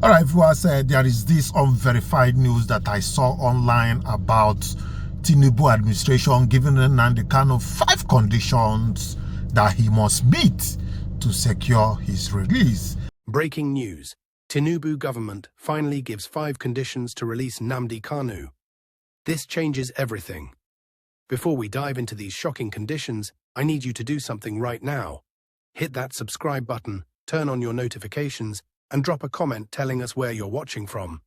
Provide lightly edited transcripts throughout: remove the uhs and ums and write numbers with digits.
All right, viewers, there is this unverified news that I saw online about Tinubu administration giving Nnamdi Kanu 5 conditions that he must meet to secure his release. Breaking news. Tinubu government finally gives 5 conditions to release Nnamdi Kanu. This changes everything. Before we dive into these shocking conditions, I need you to do something right now. Hit that subscribe button, turn on your notifications, and drop a comment telling us where you're watching from.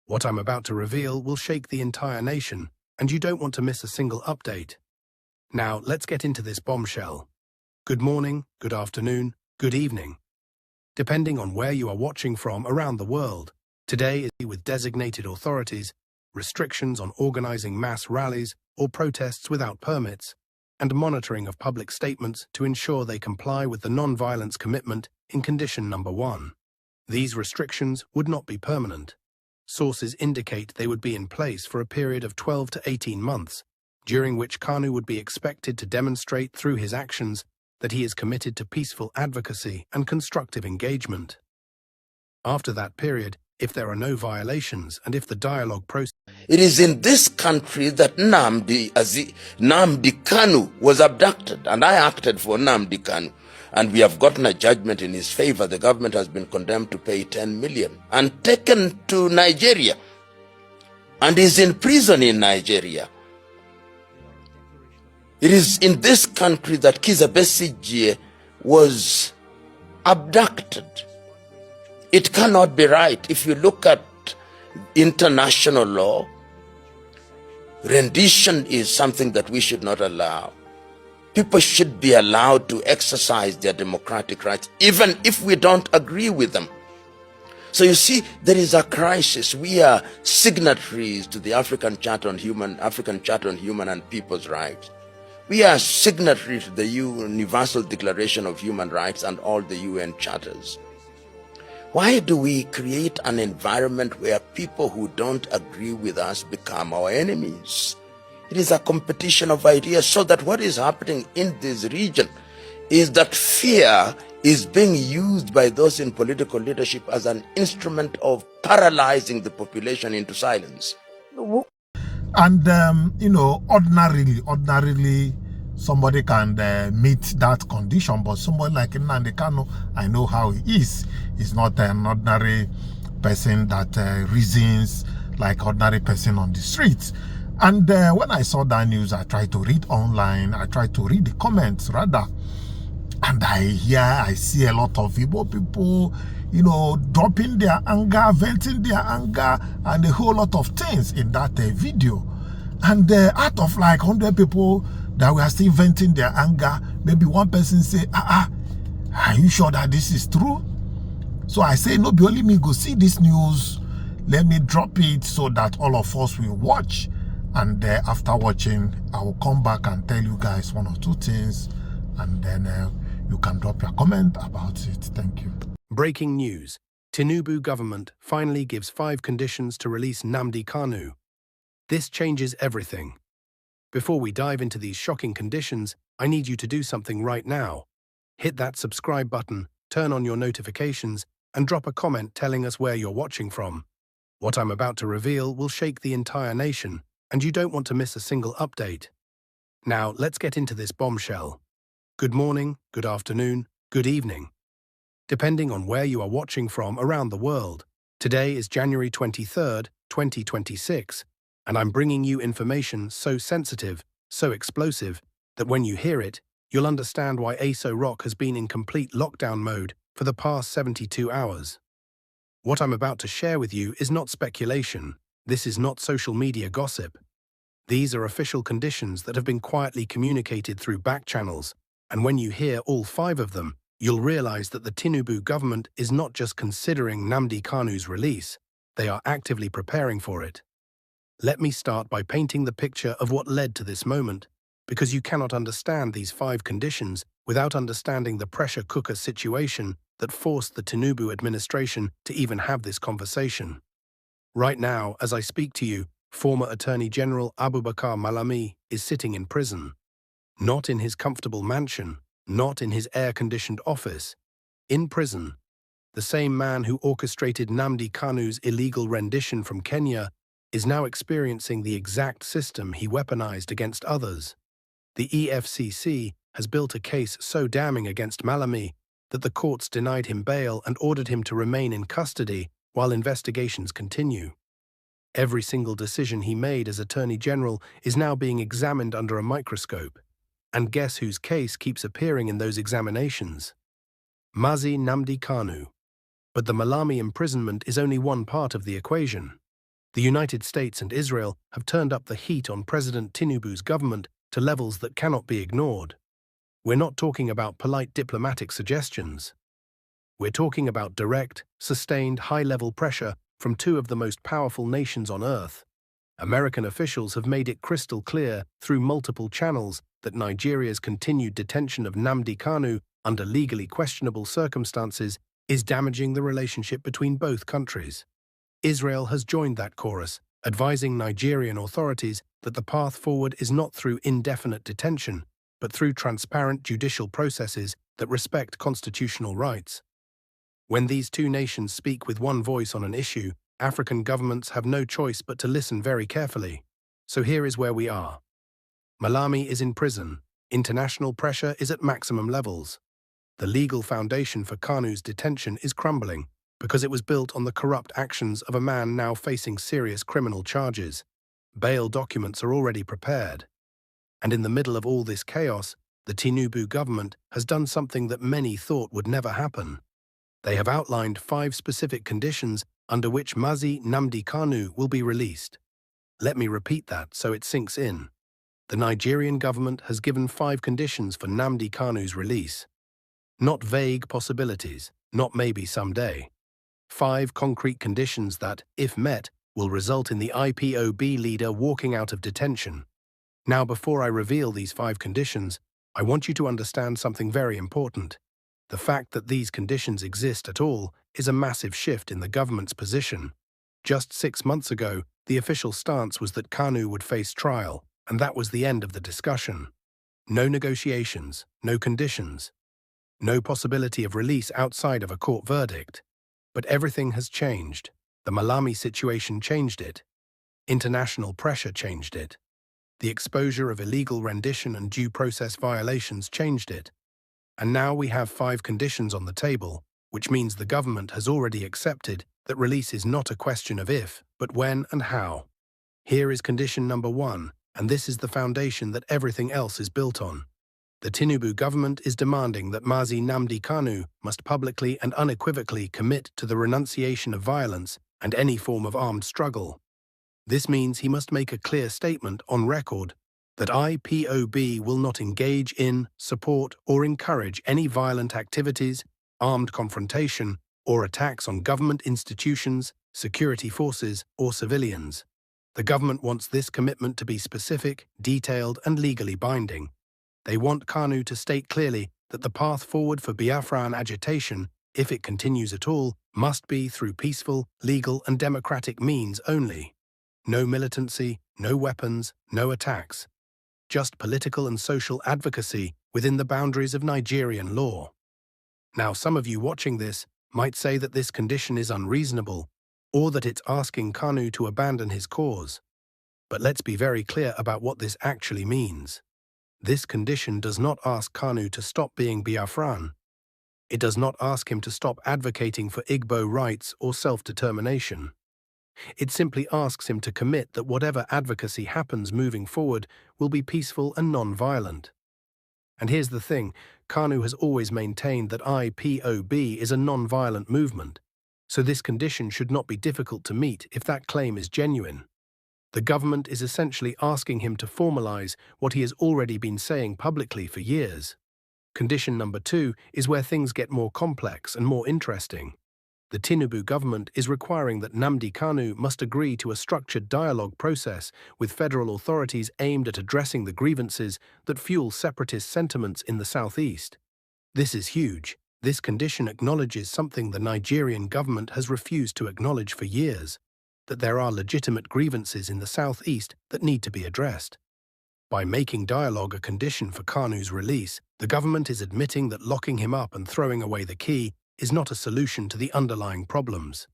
What I'm about to reveal will shake the entire nation, and you don't want to miss a single update. Now, let's get into this bombshell. Good morning, good afternoon, good evening. Depending on where you are watching from around the world, today is with designated authorities, restrictions on organizing mass rallies or protests without permits, and monitoring of public statements to ensure they comply with the non-violence commitment in condition number 1. These restrictions would not be permanent. Sources indicate they would be in place for a period of 12 to 18 months, during which Kanu would be expected to demonstrate through his actions that he is committed to peaceful advocacy and constructive engagement. After that period, if there are no violations and if the dialogue process... It is in this country that Nnamdi Kanu was abducted, and I acted for Nnamdi Kanu. And we have gotten a judgment in his favor. The government has been condemned to pay 10 million and taken to Nigeria and is in prison in Nigeria. It is in this country that Kizza Besigye was abducted. It cannot be right. If you look at international law, rendition is something that we should not allow. People should be allowed to exercise their democratic rights, even if we don't agree with them. So you see, there is a crisis. We are signatories to the African Charter on Human and People's Rights. We are signatories to the Universal Declaration of Human Rights and all the UN charters. Why do we create an environment where people who don't agree with us become our enemies? It is a competition of ideas, so that what is happening in this region is that fear is being used by those in political leadership as an instrument of paralyzing the population into silence. And, ordinarily, somebody can meet that condition, but somebody like Nnamdi Kanu, I know how he is. He's not an ordinary person that reasons like ordinary person on the streets. And when I saw that news, I tried to read online, I tried to read the comments rather, and I see a lot of Igbo people, dropping their anger, venting their anger, and a whole lot of things in that video. And out of like 100 people that were still venting their anger, maybe one person say, are you sure that this is true? So I say, no, be only me go see this news, let me drop it so that all of us will watch. And after watching, I will come back and tell you guys 1 or 2 things, and then you can drop your comment about it. Thank you. Breaking news. Tinubu government finally gives 5 conditions to release Nnamdi Kanu. This changes everything. Before we dive into these shocking conditions, I need you to do something right now. Hit that subscribe button, turn on your notifications, and drop a comment telling us where you're watching from. What I'm about to reveal will shake the entire nation, and you don't want to miss a single update. Now, let's get into this bombshell. Good morning, good afternoon, good evening. Depending on where you are watching from around the world, today is January 23rd, 2026, and I'm bringing you information so sensitive, so explosive, that when you hear it, you'll understand why ASO Rock has been in complete lockdown mode for the past 72 hours. What I'm about to share with you is not speculation. This is not social media gossip. These are official conditions that have been quietly communicated through back channels, and when you hear all 5 of them, you'll realize that the Tinubu government is not just considering Nnamdi Kanu's release, they are actively preparing for it. Let me start by painting the picture of what led to this moment, because you cannot understand these 5 conditions without understanding the pressure cooker situation that forced the Tinubu administration to even have this conversation. Right now, as I speak to you, former Attorney General Abubakar Malami is sitting in prison. Not in his comfortable mansion, not in his air-conditioned office. In prison. the same man who orchestrated Nnamdi Kanu's illegal rendition from Kenya, is now experiencing the exact system he weaponized against others. The EFCC has built a case so damning against Malami that the courts denied him bail and ordered him to remain in custody while investigations continue. Every single decision he made as Attorney General is now being examined under a microscope. And guess whose case keeps appearing in those examinations? Mazi Nnamdi Kanu. But the Malami imprisonment is only one part of the equation. The United States and Israel have turned up the heat on President Tinubu's government to levels that cannot be ignored. We're not talking about polite diplomatic suggestions. We're talking about direct, sustained, high-level pressure from two of the most powerful nations on Earth. American officials have made it crystal clear through multiple channels that Nigeria's continued detention of Nnamdi Kanu under legally questionable circumstances is damaging the relationship between both countries. Israel has joined that chorus, advising Nigerian authorities that the path forward is not through indefinite detention, but through transparent judicial processes that respect constitutional rights. When these two nations speak with one voice on an issue, African governments have no choice but to listen very carefully. So here is where we are. Malami is in prison. International pressure is at maximum levels. The legal foundation for Kanu's detention is crumbling because it was built on the corrupt actions of a man now facing serious criminal charges. Bail documents are already prepared. And in the middle of all this chaos, the Tinubu government has done something that many thought would never happen. They have outlined 5 specific conditions under which Mazi Nnamdi Kanu will be released. Let me repeat that so it sinks in. The Nigerian government has given 5 conditions for Nnamdi Kanu's release. Not vague possibilities, not maybe someday. 5 concrete conditions that, if met, will result in the IPOB leader walking out of detention. Now, before I reveal these 5 conditions, I want you to understand something very important. The fact that these conditions exist at all is a massive shift in the government's position. Just 6 months ago, the official stance was that Kanu would face trial, and that was the end of the discussion. No negotiations, no conditions, no possibility of release outside of a court verdict. But everything has changed. The Malami situation changed it. International pressure changed it. The exposure of illegal rendition and due process violations changed it. And now we have 5 conditions on the table, which means the government has already accepted that release is not a question of if, but when and how. Here is condition number 1, and this is the foundation that everything else is built on. The Tinubu government is demanding that Mazi Nnamdi Kanu must publicly and unequivocally commit to the renunciation of violence and any form of armed struggle. This means he must make a clear statement on record that IPOB will not engage in, support, or encourage any violent activities, armed confrontation, or attacks on government institutions, security forces, or civilians. The government wants this commitment to be specific, detailed, and legally binding. They want Kanu to state clearly that the path forward for Biafran agitation, if it continues at all, must be through peaceful, legal, and democratic means only. No militancy, no weapons, no attacks. Just political and social advocacy within the boundaries of Nigerian law. Now, some of you watching this might say that this condition is unreasonable, or that it's asking Kanu to abandon his cause. But let's be very clear about what this actually means. This condition does not ask Kanu to stop being Biafran. It does not ask him to stop advocating for Igbo rights or self-determination. It simply asks him to commit that whatever advocacy happens moving forward will be peaceful and non-violent. And here's the thing, Kanu has always maintained that IPOB is a non-violent movement, so this condition should not be difficult to meet if that claim is genuine. The government is essentially asking him to formalize what he has already been saying publicly for years. Condition number 2 is where things get more complex and more interesting. The Tinubu government is requiring that Nnamdi Kanu must agree to a structured dialogue process with federal authorities aimed at addressing the grievances that fuel separatist sentiments in the southeast. This is huge. This condition acknowledges something the Nigerian government has refused to acknowledge for years, that there are legitimate grievances in the southeast that need to be addressed. By making dialogue a condition for Kanu's release, the government is admitting that locking him up and throwing away the key is not a solution to the underlying problems.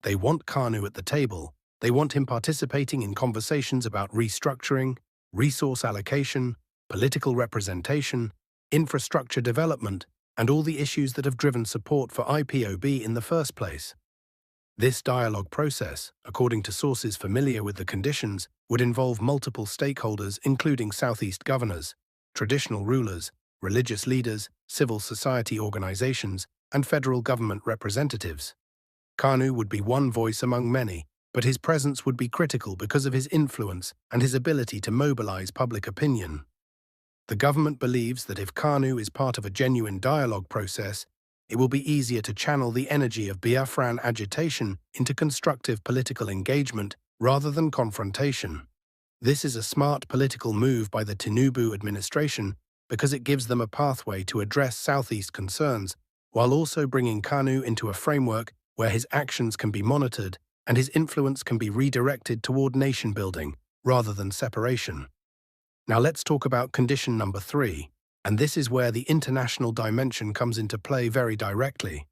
They want Kanu at the table. They want him participating in conversations about restructuring, resource allocation, political representation, infrastructure development, and all the issues that have driven support for IPOB in the first place. This dialogue process, according to sources familiar with the conditions, would involve multiple stakeholders including Southeast governors, traditional rulers, religious leaders, civil society organizations, and federal government representatives. Kanu would be one voice among many, but his presence would be critical because of his influence and his ability to mobilize public opinion. The government believes that if Kanu is part of a genuine dialogue process, it will be easier to channel the energy of Biafran agitation into constructive political engagement rather than confrontation. This is a smart political move by the Tinubu administration because it gives them a pathway to address Southeast concerns while also bringing Kanu into a framework where his actions can be monitored and his influence can be redirected toward nation-building rather than separation. Now let's talk about condition number 3, and this is where the international dimension comes into play very directly.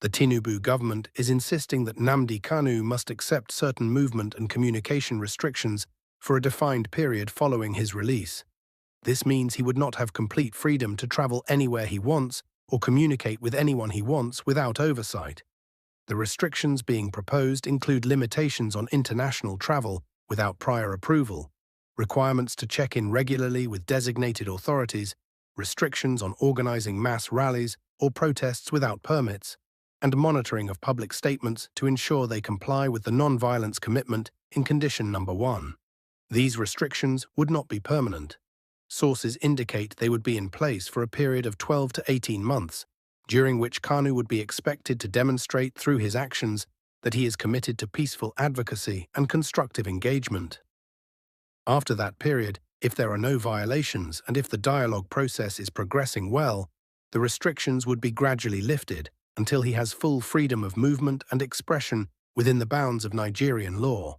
The Tinubu government is insisting that Nnamdi Kanu must accept certain movement and communication restrictions for a defined period following his release. This means he would not have complete freedom to travel anywhere he wants or communicate with anyone he wants without oversight. The restrictions being proposed include limitations on international travel without prior approval, requirements to check in regularly with designated authorities, restrictions on organizing mass rallies or protests without permits, and monitoring of public statements to ensure they comply with the non-violence commitment in condition number 1. These restrictions would not be permanent. Sources indicate they would be in place for a period of 12 to 18 months, during which Kanu would be expected to demonstrate through his actions that he is committed to peaceful advocacy and constructive engagement. After that period, if there are no violations and if the dialogue process is progressing well, the restrictions would be gradually lifted until he has full freedom of movement and expression within the bounds of Nigerian law.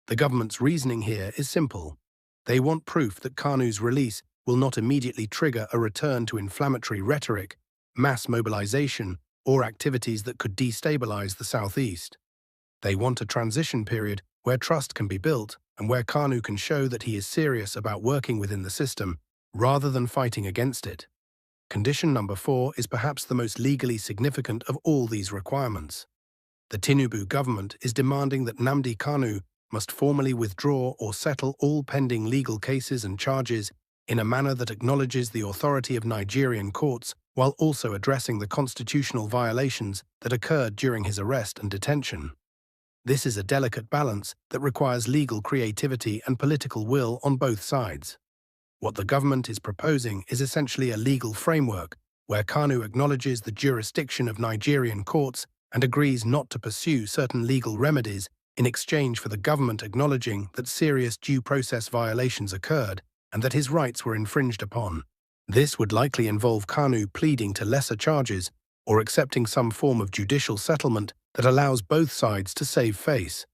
The government's reasoning here is simple. They want proof that Kanu's release will not immediately trigger a return to inflammatory rhetoric, mass mobilization, or activities that could destabilize the Southeast. They want a transition period where trust can be built and where Kanu can show that he is serious about working within the system rather than fighting against it. Condition number 4 is perhaps the most legally significant of all these requirements. The Tinubu government is demanding that Nnamdi Kanu must formally withdraw or settle all pending legal cases and charges in a manner that acknowledges the authority of Nigerian courts while also addressing the constitutional violations that occurred during his arrest and detention. This is a delicate balance that requires legal creativity and political will on both sides. What the government is proposing is essentially a legal framework where Kanu acknowledges the jurisdiction of Nigerian courts and agrees not to pursue certain legal remedies in exchange for the government acknowledging that serious due process violations occurred and that his rights were infringed upon. This would likely involve Kanu pleading to lesser charges or accepting some form of judicial settlement that allows both sides to save face.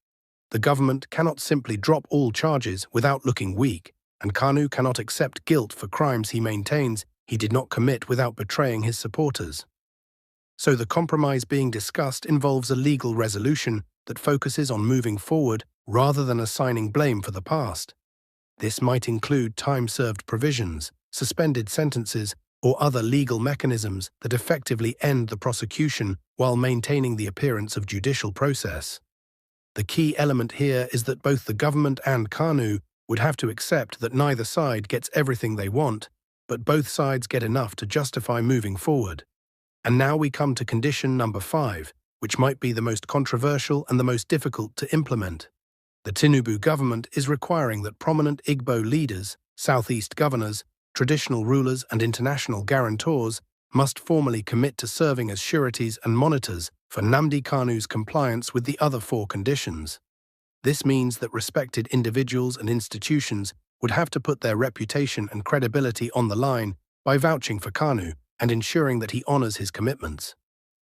The government cannot simply drop all charges without looking weak, and Kanu cannot accept guilt for crimes he maintains he did not commit without betraying his supporters. So the compromise being discussed involves a legal resolution that focuses on moving forward rather than assigning blame for the past. This might include time-served provisions, suspended sentences, or other legal mechanisms that effectively end the prosecution while maintaining the appearance of judicial process. The key element here is that both the government and Kanu would have to accept that neither side gets everything they want, but both sides get enough to justify moving forward. And now we come to condition number 5, which might be the most controversial and the most difficult to implement. The Tinubu government is requiring that prominent Igbo leaders, Southeast governors, traditional rulers and international guarantors must formally commit to serving as sureties and monitors for Nnamdi Kanu's compliance with the other 4 conditions. This means that respected individuals and institutions would have to put their reputation and credibility on the line by vouching for Kanu and ensuring that he honors his commitments.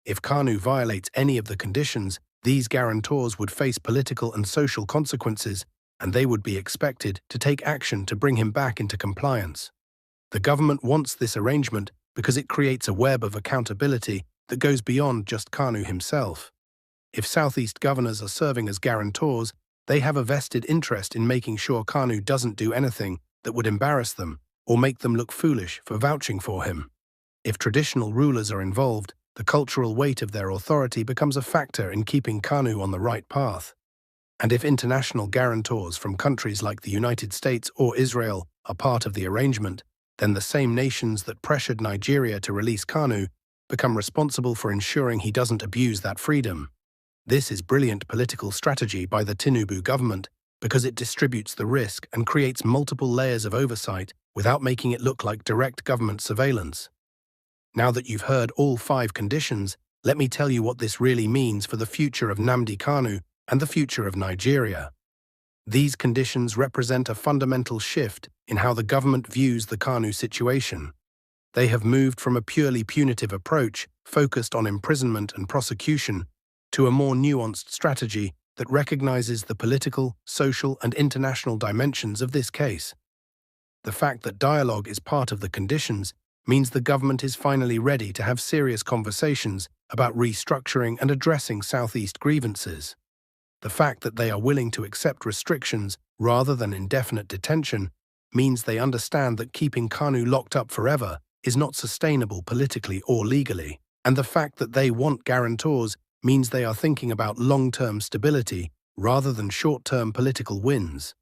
If Kanu violates any of the conditions, these guarantors would face political and social consequences, and they would be expected to take action to bring him back into compliance. The government wants this arrangement because it creates a web of accountability that goes beyond just Kanu himself. If Southeast governors are serving as guarantors, they have a vested interest in making sure Kanu doesn't do anything that would embarrass them or make them look foolish for vouching for him. If traditional rulers are involved, the cultural weight of their authority becomes a factor in keeping Kanu on the right path. And if international guarantors from countries like the United States or Israel are part of the arrangement, then the same nations that pressured Nigeria to release Kanu become responsible for ensuring he doesn't abuse that freedom. This is brilliant political strategy by the Tinubu government because it distributes the risk and creates multiple layers of oversight without making it look like direct government surveillance. Now that you've heard all 5 conditions, let me tell you what this really means for the future of Nnamdi Kanu and the future of Nigeria. These conditions represent a fundamental shift in how the government views the Kanu situation. They have moved from a purely punitive approach focused on imprisonment and prosecution to a more nuanced strategy that recognizes the political, social, and international dimensions of this case. The fact that dialogue is part of the conditions means the government is finally ready to have serious conversations about restructuring and addressing Southeast grievances. The fact that they are willing to accept restrictions rather than indefinite detention means they understand that keeping Kanu locked up forever is not sustainable politically or legally, and the fact that they want guarantors means they are thinking about long-term stability rather than short-term political wins.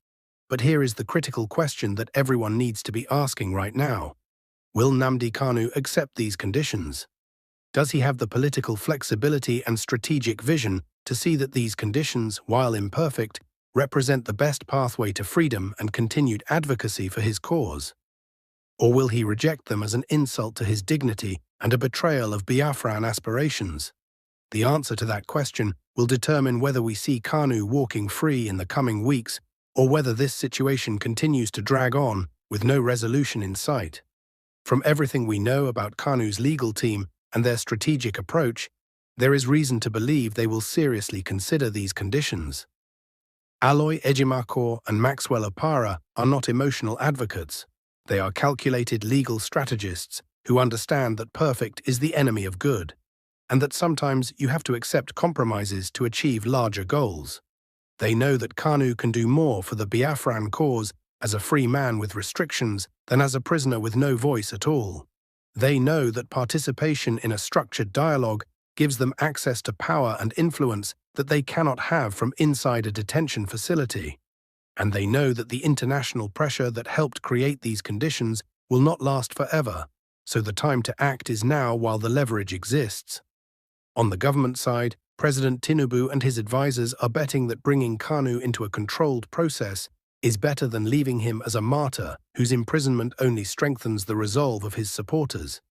But here is the critical question that everyone needs to be asking right now. Will Nnamdi Kanu accept these conditions? Does he have the political flexibility and strategic vision to see that these conditions, while imperfect, represent the best pathway to freedom and continued advocacy for his cause? Or will he reject them as an insult to his dignity and a betrayal of Biafran aspirations? The answer to that question will determine whether we see Kanu walking free in the coming weeks or whether this situation continues to drag on with no resolution in sight. From everything we know about Kanu's legal team and their strategic approach, there is reason to believe they will seriously consider these conditions. Aloy Ejimakor and Maxwell Opara are not emotional advocates. They are calculated legal strategists who understand that perfect is the enemy of good, and that sometimes you have to accept compromises to achieve larger goals. They know that Kanu can do more for the Biafran cause as a free man with restrictions than as a prisoner with no voice at all. They know that participation in a structured dialogue gives them access to power and influence that they cannot have from inside a detention facility. And they know that the international pressure that helped create these conditions will not last forever, so the time to act is now while the leverage exists. On the government side, President Tinubu and his advisors are betting that bringing Kanu into a controlled process is better than leaving him as a martyr whose imprisonment only strengthens the resolve of his supporters.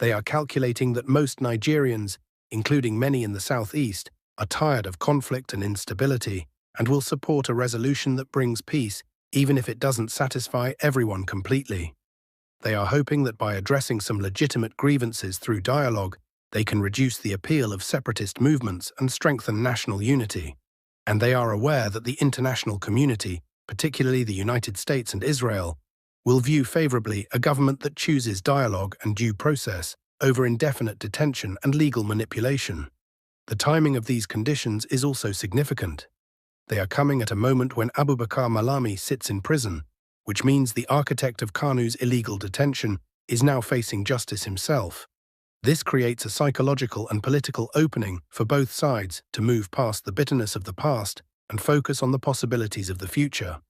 They are calculating that most Nigerians, including many in the southeast, are tired of conflict and instability and will support a resolution that brings peace even if it doesn't satisfy everyone completely. They are hoping that by addressing some legitimate grievances through dialogue, they can reduce the appeal of separatist movements and strengthen national unity. And they are aware that the international community, particularly the United States and Israel, will view favorably a government that chooses dialogue and due process over indefinite detention and legal manipulation. The timing of these conditions is also significant. They are coming at a moment when Abubakar Malami sits in prison, which means the architect of Kanu's illegal detention is now facing justice himself. This creates a psychological and political opening for both sides to move past the bitterness of the past and focus on the possibilities of the future.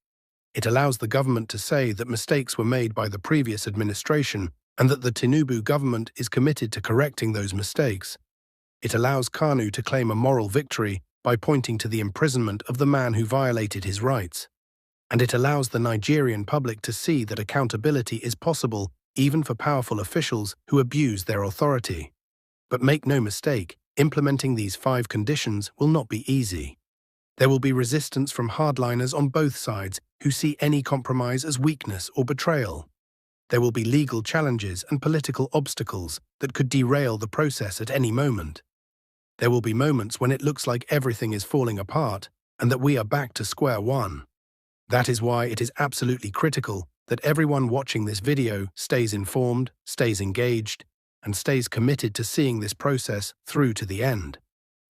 It allows the government to say that mistakes were made by the previous administration and that the Tinubu government is committed to correcting those mistakes. It allows Kanu to claim a moral victory by pointing to the imprisonment of the man who violated his rights. And it allows the Nigerian public to see that accountability is possible even for powerful officials who abuse their authority. But make no mistake, implementing these 5 conditions will not be easy. There will be resistance from hardliners on both sides who see any compromise as weakness or betrayal. There will be legal challenges and political obstacles that could derail the process at any moment. There will be moments when it looks like everything is falling apart and that we are back to square one. That is why it is absolutely critical that everyone watching this video stays informed, stays engaged, and stays committed to seeing this process through to the end.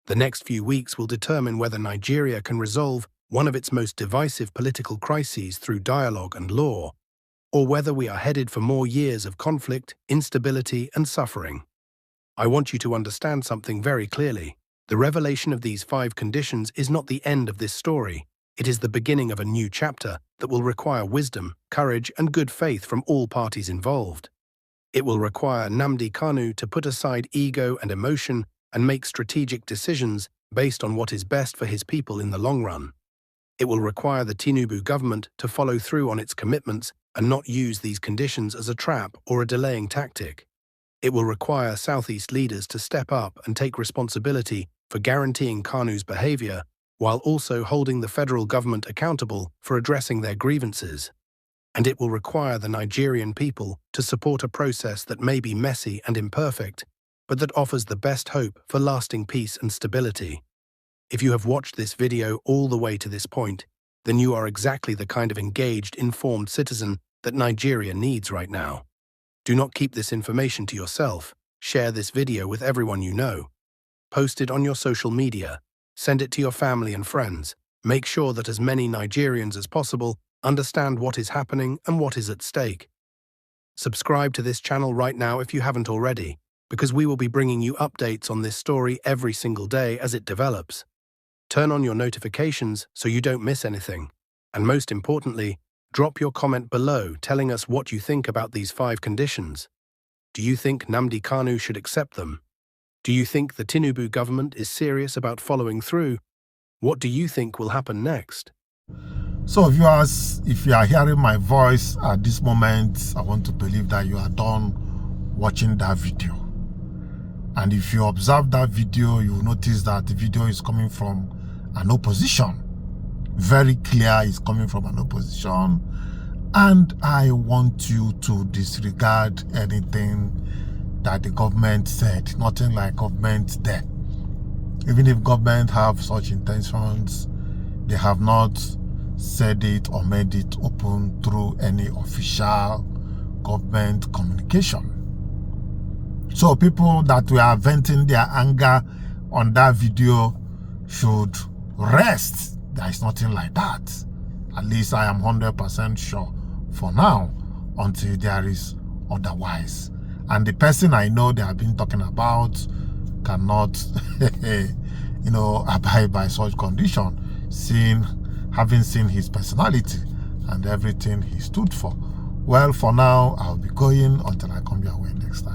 The next few weeks will determine whether Nigeria can resolve one of its most divisive political crises through dialogue and law, or whether we are headed for more years of conflict, instability, and suffering. I want you to understand something very clearly. The revelation of these 5 conditions is not the end of this story. It is the beginning of a new chapter that will require wisdom, courage, and good faith from all parties involved. It will require Nnamdi Kanu to put aside ego and emotion and make strategic decisions based on what is best for his people in the long run. It will require the Tinubu government to follow through on its commitments and not use these conditions as a trap or a delaying tactic. It will require Southeast leaders to step up and take responsibility for guaranteeing Kanu's behavior, while also holding the federal government accountable for addressing their grievances. And it will require the Nigerian people to support a process that may be messy and imperfect, but that offers the best hope for lasting peace and stability. If you have watched this video all the way to this point, then you are exactly the kind of engaged, informed citizen that Nigeria needs right now. Do not keep this information to yourself. Share this video with everyone you know. Post it on your social media. Send it to your family and friends. Make sure that as many Nigerians as possible understand what is happening and what is at stake. Subscribe to this channel right now if you haven't already, because we will be bringing you updates on this story every single day as it develops. Turn on your notifications so you don't miss anything. And most importantly, drop your comment below telling us what you think about these 5 conditions. Do you think Nnamdi Kanu should accept them? Do you think the Tinubu government is serious about following through? What do you think will happen next? So viewers, if you are hearing my voice at this moment, I want to believe that you are done watching that video. And if you observe that video, you will notice that the video is coming from an opposition. Very clear it's coming from an opposition. And I want you to disregard anything that the government said. Nothing like government there. Even if government have such intentions, they have not said it or made it open through any official government communication. So people that were venting their anger on that video should rest. There is nothing like that. At least I am 100% sure for now, until there is otherwise. And the person I know they have been talking about cannot, abide by such condition, having seen his personality and everything he stood for. Well, for now, I'll be going until I come your way next time.